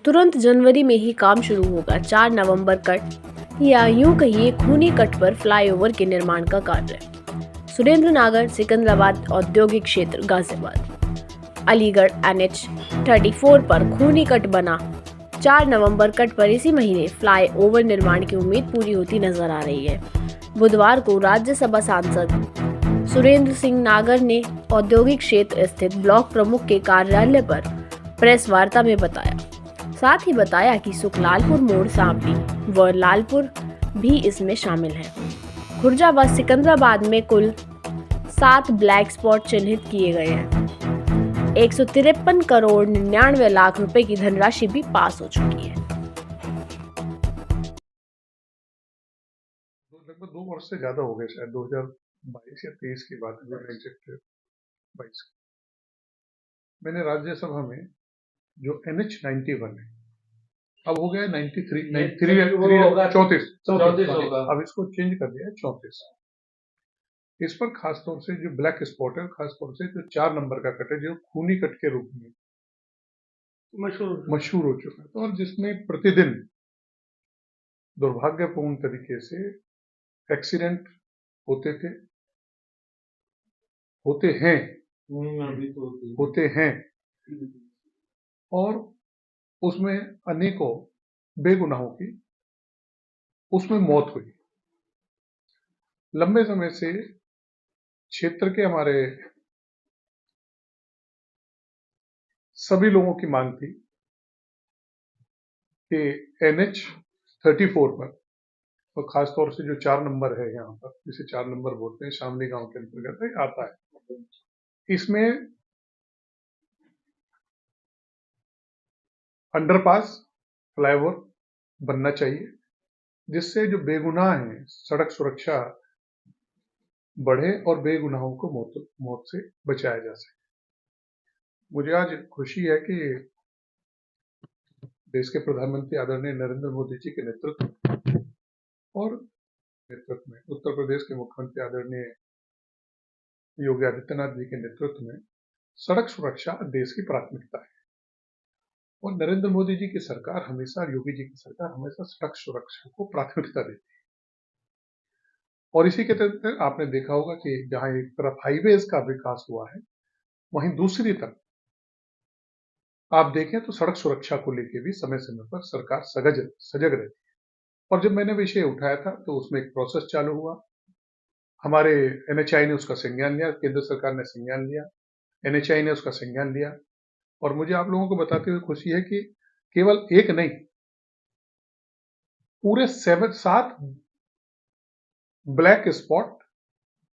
तुरंत जनवरी में ही काम शुरू होगा 4 नवंबर कट या यूं कहिए खूनी कट पर फ्लाईओवर के निर्माण का कार्य। सुरेंद्र नगर सिकंदराबाद औद्योगिक क्षेत्र गाजियाबाद अलीगढ़ NH 34 पर खूनी कट बना 4 नवंबर कट पर इसी महीने फ्लाईओवर निर्माण की उम्मीद पूरी होती नजर आ रही है। बुधवार को राज्यसभा सांसद सुरेंद्र सिंह नागर ने औद्योगिक क्षेत्र स्थित ब्लॉक प्रमुख के कार्यालय पर प्रेस वार्ता में बताया। साथ ही बताया कि सुखलालपुर मोड़ सांवली व लालपुर भी इसमें शामिल हैं। खुर्जा व सिकंदराबाद में कुल 7 ब्लैक स्पॉट चिन्हित किए गए हैं। 153 करोड़ 99 लाख रुपए की धनराशि भी पास हो चुकी है। लगभग 2 वर्ष से ज्यादा हो गए, शायद 2022 या 23 की बात है, एग्जैक्ट 22। मैंने राज्यसभा में जो NH 91 है, अब हो गया 93 34 होगा, अब इसको चेंज कर दिया है 34। इस पर खासतौर से जो ब्लैक स्पॉट है, खासतौर से जो 4 नंबर का कट है, जो खूनी कट के रूप में मशहूर हो चुका है, तो और जिसमें प्रतिदिन दुर्भाग्यपूर्ण तरीके से एक्सीडेंट होते थे, होते हैं, होते हैं, और उसमें अनेकों बेगुनाहों की उसमें मौत हुई। लंबे समय से क्षेत्र के हमारे सभी लोगों की मांग थी कि NH 34 पर, और खासतौर से जो 4 नंबर है यहाँ पर, जिसे 4 नंबर बोलते हैं, शामली गांव के अंतर्गत आता है, इसमें अंडरपास फ्लाईओवर बनना चाहिए, जिससे जो बेगुनाह हैं सड़क सुरक्षा बढ़े और बेगुनाहों को मौत से बचाया जा सके। मुझे आज खुशी है कि देश के प्रधानमंत्री आदरणीय नरेंद्र मोदी जी के नेतृत्व और नेतृत्व में उत्तर प्रदेश के मुख्यमंत्री आदरणीय योगी आदित्यनाथ जी के नेतृत्व में सड़क सुरक्षा देश की प्राथमिकता है, और नरेंद्र मोदी जी की सरकार हमेशा, योगी जी की सरकार हमेशा सड़क सुरक्षा को प्राथमिकता देती है। और इसी के तहत आपने देखा होगा कि जहां एक तरफ हाईवेज का विकास हुआ है, वहीं दूसरी तरफ आप देखें तो सड़क सुरक्षा को लेकर भी समय समय पर सरकार सजग रहती है। और जब मैंने विषय उठाया था तो उसमें एक प्रोसेस चालू हुआ, हमारे NHI ने उसका संज्ञान लिया, केंद्र सरकार ने संज्ञान लिया, NHI ने उसका संज्ञान लिया, और मुझे आप लोगों को बताते हुए खुशी है कि केवल एक नहीं, पूरे 7 ब्लैक स्पॉट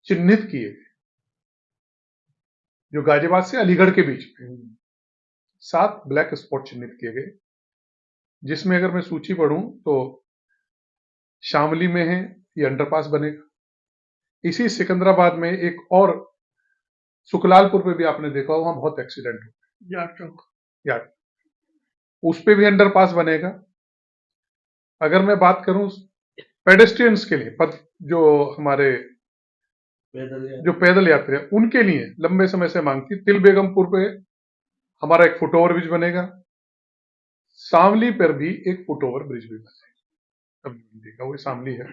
चिन्हित किए गए, जो गाजियाबाद से अलीगढ़ के बीच में 7 ब्लैक स्पॉट चिन्हित किए गए, जिसमें अगर मैं सूची पढ़ूं तो शामली में है, ये अंडरपास बनेगा। इसी सिकंदराबाद में एक और सुखलालपुर पे भी आपने देखा होगा, वहां बहुत एक्सीडेंट हुए, यार उस पे भी अंडरपास बनेगा। अगर मैं बात करूं पेडेस्ट्रियंस के लिए, जो हमारे जो पैदल यात्री है उनके लिए लंबे समय से मांग थी, तिल बेगमपुर पे हमारा एक फुट ओवर ब्रिज बनेगा, शामली पर भी एक फुट ओवर ब्रिज भी बनेगा। अब देखा, वो शामली है,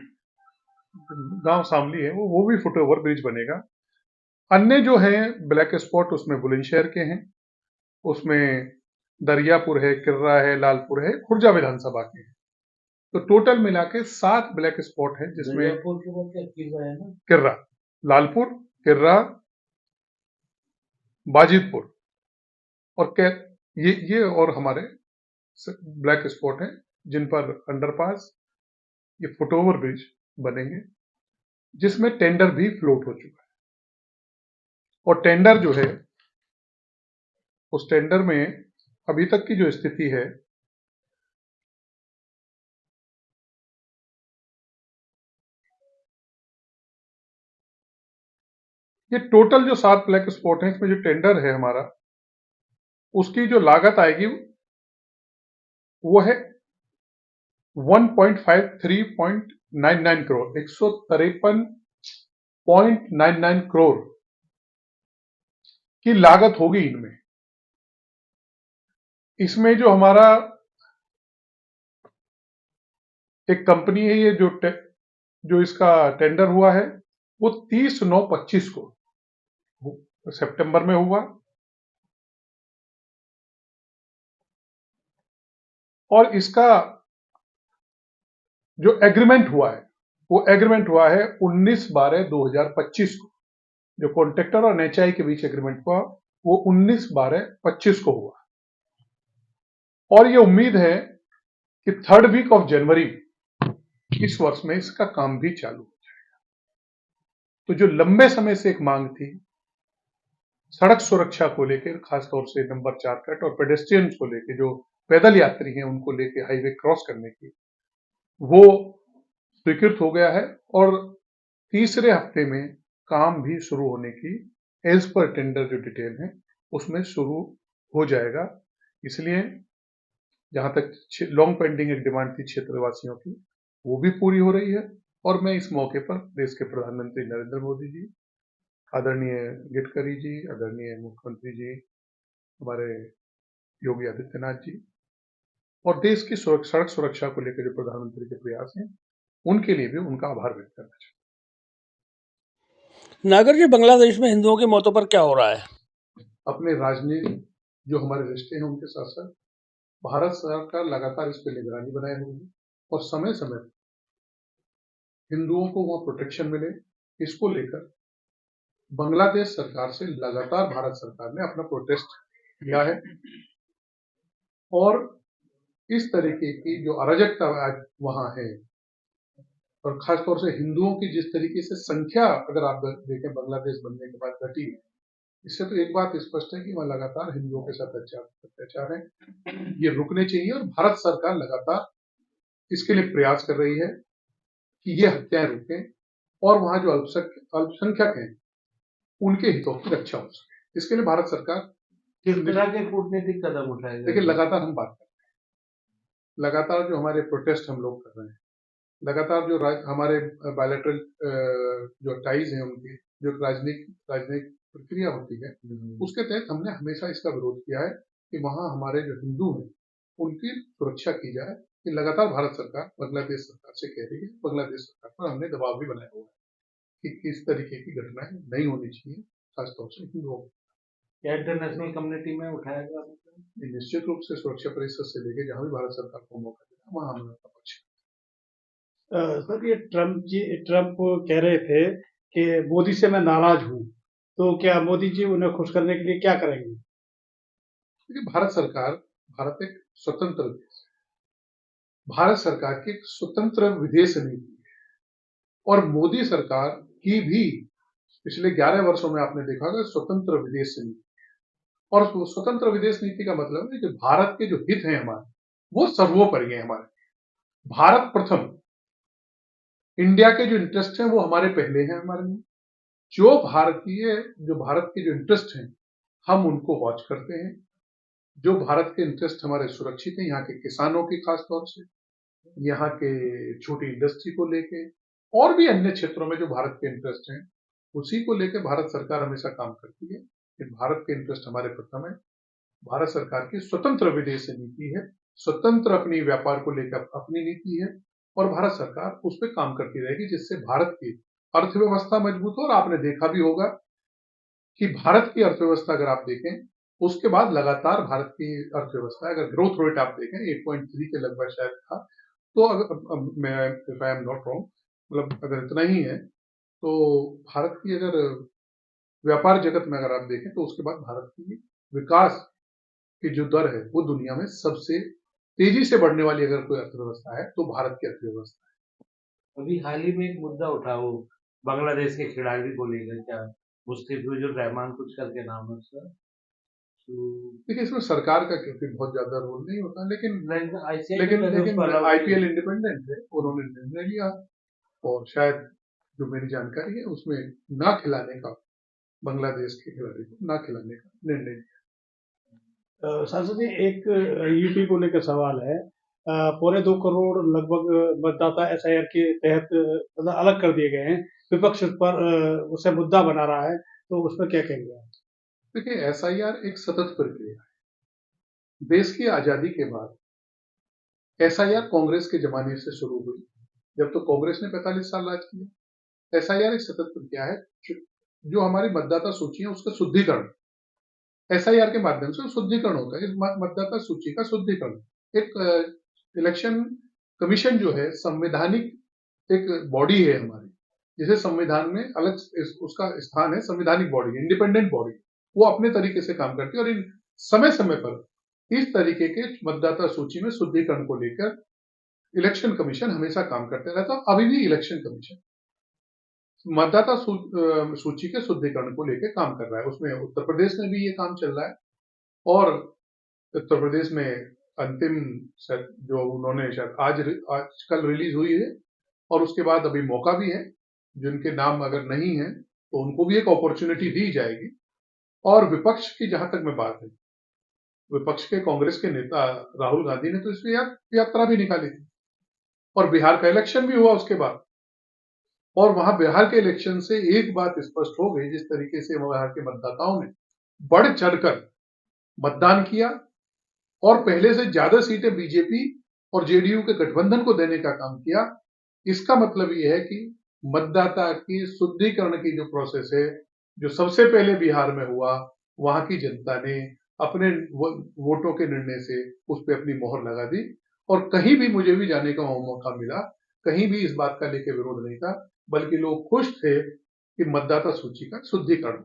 गांव शामली है, वो भी फुट ओवर ब्रिज बनेगा। अन्य जो है ब्लैक स्पॉट, उसमें बुलंदशहर के हैं, उसमें दरियापुर है, किर्रा है, लालपुर है, खुर्जा विधानसभा के हैं। तो टोटल मिला के 7 ब्लैक स्पॉट है, जिसमें किर्रा, लालपुर, किर्रा, बाजिदपुर और ये और हमारे ब्लैक स्पॉट हैं, जिन पर अंडरपास, ये फुटओवर ब्रिज बनेंगे, जिसमें टेंडर भी फ्लोट हो चुका है। और टेंडर जो है, उस टेंडर में अभी तक की जो स्थिति है, ये टोटल जो 7 ब्लैक स्पॉट है, इसमें जो टेंडर है हमारा, उसकी जो लागत आएगी वो है 153.99 करोड़, 153.99 करोड़ की लागत होगी इनमें। इसमें जो हमारा एक कंपनी है ये जो इसका टेंडर हुआ है वो 30/9/25 को सितंबर में हुआ और इसका जो एग्रीमेंट हुआ है वो एग्रीमेंट हुआ है 19/12/2025 को। जो कॉन्ट्रैक्टर और एनएचआई के बीच एग्रीमेंट हुआ वो 19/12/25 को हुआ और ये उम्मीद है कि 3rd वीक ऑफ जनवरी इस वर्ष में इसका काम भी चालू हो जाएगा। तो जो लंबे समय से एक मांग थी सड़क सुरक्षा को लेकर, खासतौर से नंबर 4 कट और पेडेस्ट्रियंस को लेकर, जो पैदल यात्री हैं उनको लेकर हाईवे क्रॉस करने की, वो स्वीकृत हो गया है और तीसरे हफ्ते में काम भी शुरू होने की एज पर टेंडर जो डिटेल है उसमें शुरू हो जाएगा। इसलिए जहां तक लॉन्ग पेंडिंग एक डिमांड थी क्षेत्रवासियों की वो भी पूरी हो रही है और मैं इस मौके पर देश के प्रधानमंत्री नरेंद्र मोदी जी, आदरणीय गडकरी जी, आदरणीय मुख्यमंत्री जी हमारे योगी आदित्यनाथ जी और देश की सड़क सुरक्षा को लेकर जो प्रधानमंत्री के प्रयास हैं उनके लिए भी उनका आभार व्यक्त करना चाहता नागर जी, बांग्लादेश में हिंदुओं की मौतों पर क्या हो रहा है? हूं। अपने राजनीतिक जो हमारे रिश्ते हैं उनके साथ साथ भारत सरकार लगातार इस पर निगरानी बनाए हुए है और समय समय हिंदुओं को वहां प्रोटेक्शन मिले इसको लेकर बांग्लादेश सरकार से लगातार भारत सरकार ने अपना प्रोटेस्ट किया है और इस तरीके की जो अराजकता आज वहां है और खासतौर से हिंदुओं की जिस तरीके से संख्या अगर आप देखें बांग्लादेश बनने के बाद घटी है, इससे तो एक बात स्पष्ट है कि वहां लगातार हिंदुओं के साथ अत्याचार है। ये रुकने चाहिए और भारत सरकार लगातार इसके लिए प्रयास कर रही है कि ये हत्याएं रुकें और वहां जो अल्पसंख्यक हैं उनके हितों की रक्षा हो सके। इसके लिए भारत सरकार किस तरह के कूटनीतिक कदम उठाएगा? देखिए लगातार हम बात कर रहे हैं, लगातार जो हमारे प्रोटेस्ट हम लोग कर रहे हैं, लगातार जो हमारे बायलैटरल जो टाइज हैं उनकी जो राजनयिक प्रक्रिया होती है उसके तहत हमने हमेशा इसका विरोध किया है कि वहां हमारे जो हिंदू हैं उनकी सुरक्षा की जाए। कि लगातार भारत सरकार बांग्लादेश सरकार से कह रही है, बांग्लादेश सरकार पर हमने दबाव भी बनाया हुआ है कि इस तरीके की घटनाएं नहीं होनी चाहिए खासतौर से हिंदुओं को। क्या इंटरनेशनल कम्युनिटी में उठाया गया? निश्चित रूप से सुरक्षा परिषद से लेकर जहां भी भारत सरकार को मौका देगा वहां हमने अपना पक्ष सर, ये ट्रम्प कह रहे थे कि मोदी से मैं नाराज हूं, तो क्या मोदी जी उन्हें खुश करने के लिए क्या करेंगे? देखिए भारत एक स्वतंत्र देश है। भारत सरकार की एक स्वतंत्र विदेश नीति है और मोदी सरकार की भी पिछले 11 वर्षों में आपने देखा होगा स्वतंत्र विदेश नीति और स्वतंत्र विदेश नीति का मतलब है कि भारत के जो हित हैं हमारे वो सर्वोपरि हैं। हमारे भारत प्रथम, इंडिया के जो इंटरेस्ट हैं वो हमारे पहले हैं। हमारे में जो भारत के जो इंटरेस्ट हैं हम उनको वॉच करते हैं। जो भारत के इंटरेस्ट हमारे सुरक्षित हैं, यहाँ के किसानों की खास तौर से, यहाँ के छोटी इंडस्ट्री को लेके और भी अन्य क्षेत्रों में जो भारत के इंटरेस्ट हैं उसी को लेकर भारत सरकार हमेशा काम करती है कि भारत के इंटरेस्ट हमारे प्रथम है। भारत सरकार की स्वतंत्र विदेश नीति है, स्वतंत्र अपनी व्यापार को लेकर अपनी नीति है और भारत सरकार उस पर काम करती रहेगी जिससे भारत की अर्थव्यवस्था मजबूत हो। और आपने देखा भी होगा कि भारत की अर्थव्यवस्था अगर आप देखें उसके बाद लगातार भारत की अर्थव्यवस्था अगर ग्रोथ रेट आप देखें 8.3 के लगभग शायद था, तो अगर if I am not wrong मतलब अगर इतना ही है तो भारत की अगर व्यापार जगत में अगर आप देखें तो उसके बाद भारत की विकास की जो दर है वो दुनिया में सबसे तेजी से बढ़ने वाली अगर कोई अर्थव्यवस्था है तो भारत की अर्थव्यवस्था है। अभी हाल ही में एक मुद्दा उठा, वो बांग्लादेश के खिलाड़ी को लेकर, क्या मुस्ताफिजुर रहमान कुछ करके नाम है उसका, देखिए इसमें सरकार का क्योंकि बहुत ज्यादा रोल नहीं होता, लेकिन आईसीआई आईपीएल इंडिपेंडेंट है, उन्होंने निर्णय लिया और शायद जो मेरी जानकारी है उसमें ना खिलाने का, बांग्लादेश के खिलाड़ी को ना खिलाने का निर्णय लिया। सांसद जी, एक यूपी को लेकर सवाल है। 2.25 करोड़ लगभग मतदाता एसआईआर के तहत मतलब अलग कर दिए गए हैं। विपक्ष उस पर उसे मुद्दा बना रहा है, तो उस पर क्या कहेंगे आप? देखिए एसआईआर एक सतत प्रक्रिया है। देश की आजादी के बाद एसआईआर कांग्रेस के जमाने से शुरू हुई जब तो कांग्रेस ने 45 साल राज किया। एसआईआर एक सतत प्रक्रिया है, जो हमारी मतदाता सूची है उसका शुद्धिकरण, एसआईआर के माध्यम से शुद्धिकरण होता है। इस मतदाता सूची का शुद्धिकरण, एक इलेक्शन कमीशन जो है संवैधानिक एक बॉडी है हमारी, जिसे संविधान में अलग उसका स्थान है, संवैधानिक बॉडी, इंडिपेंडेंट बॉडी। वो अपने तरीके से काम करती है और इन समय समय पर इस तरीके के मतदाता सूची में शुद्धिकरण को लेकर इलेक्शन कमीशन हमेशा काम करते रहता है। अभी भी इलेक्शन कमीशन मतदाता सूची के शुद्धिकरण को लेकर काम कर रहा है। उसमें उत्तर प्रदेश में भी ये काम चल रहा है और उत्तर प्रदेश में अंतिम जो उन्होंने शायद आज कल रिलीज हुई है और उसके बाद अभी मौका भी है, जिनके नाम अगर नहीं है तो उनको भी एक अपॉर्चुनिटी दी जाएगी। और विपक्ष की जहां तक मैं बात है, विपक्ष के कांग्रेस के नेता राहुल गांधी ने तो इसमें यात्रा भी निकाली थी और बिहार का इलेक्शन भी हुआ उसके बाद, और वहां बिहार के इलेक्शन से एक बात स्पष्ट हो गई, जिस तरीके से बिहार के मतदाताओं ने बढ़ चढ़कर मतदान किया और पहले से ज्यादा सीटें बीजेपी और जेडीयू के गठबंधन को देने का काम किया। इसका मतलब ये है कि मतदाता की शुद्धिकरण की जो प्रोसेस है, जो सबसे पहले बिहार में हुआ, वहां की जनता ने अपने वोटों के निर्णय से उस पर अपनी मोहर लगा दी और कहीं भी मुझे भी जाने का मौका मिला, कहीं भी इस बात का लेके विरोध नहीं था, बल्कि लोग खुश थे कि मतदाता सूची का शुद्धिकरण।